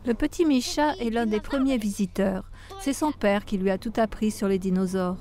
Le petit Misha est l'un des premiers visiteurs. C'est son père qui lui a tout appris sur les dinosaures.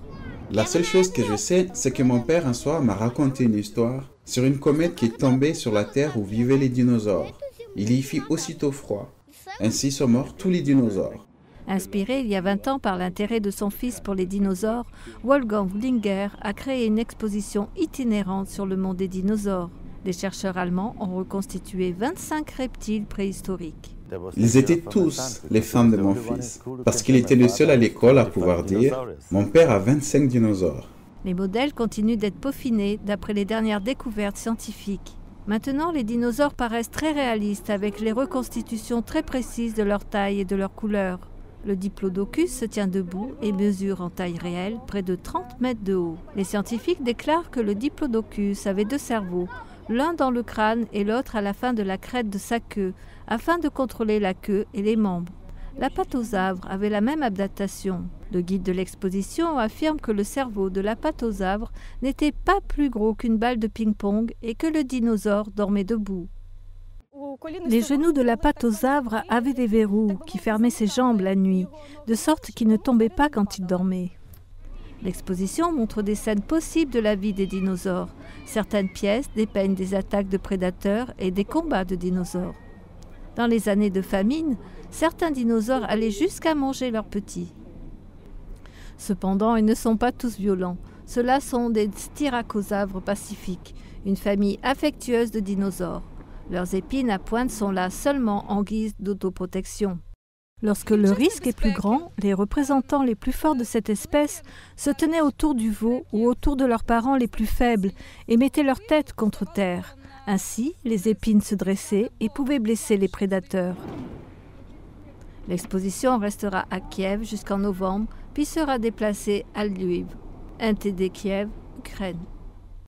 La seule chose que je sais, c'est que mon père un soir m'a raconté une histoire sur une comète qui est tombée sur la Terre où vivaient les dinosaures. Il y fit aussitôt froid. Ainsi sont morts tous les dinosaures. Inspiré il y a 20 ans par l'intérêt de son fils pour les dinosaures, Wolfgang Wlinger a créé une exposition itinérante sur le monde des dinosaures. Des chercheurs allemands ont reconstitué 25 reptiles préhistoriques. Ils étaient tous les fans de mon fils, parce qu'il était le seul à l'école à pouvoir dire « Mon père a 25 dinosaures ». Les modèles continuent d'être peaufinés d'après les dernières découvertes scientifiques. Maintenant, les dinosaures paraissent très réalistes avec les reconstitutions très précises de leur taille et de leur couleur. Le diplodocus se tient debout et mesure en taille réelle près de 30 mètres de haut. Les scientifiques déclarent que le diplodocus avait 2 cerveaux, l'un dans le crâne et l'autre à la fin de la crête de sa queue, afin de contrôler la queue et les membres. L'apatosaure avait la même adaptation. Le guide de l'exposition affirme que le cerveau de l'apatosaure n'était pas plus gros qu'une balle de ping-pong et que le dinosaure dormait debout. Les genoux de l'apatosaure avaient des verrous qui fermaient ses jambes la nuit, de sorte qu'il ne tombait pas quand il dormait. L'exposition montre des scènes possibles de la vie des dinosaures. Certaines pièces dépeignent des attaques de prédateurs et des combats de dinosaures. Dans les années de famine, certains dinosaures allaient jusqu'à manger leurs petits. Cependant, ils ne sont pas tous violents. Ceux-là sont des styracosaures pacifiques, une famille affectueuse de dinosaures. Leurs épines à pointe sont là seulement en guise d'autoprotection. Lorsque le risque est plus grand, les représentants les plus forts de cette espèce se tenaient autour du veau ou autour de leurs parents les plus faibles et mettaient leur tête contre terre. Ainsi, les épines se dressaient et pouvaient blesser les prédateurs. L'exposition restera à Kiev jusqu'en novembre, puis sera déplacée à Lviv, NTD Kiev, Ukraine.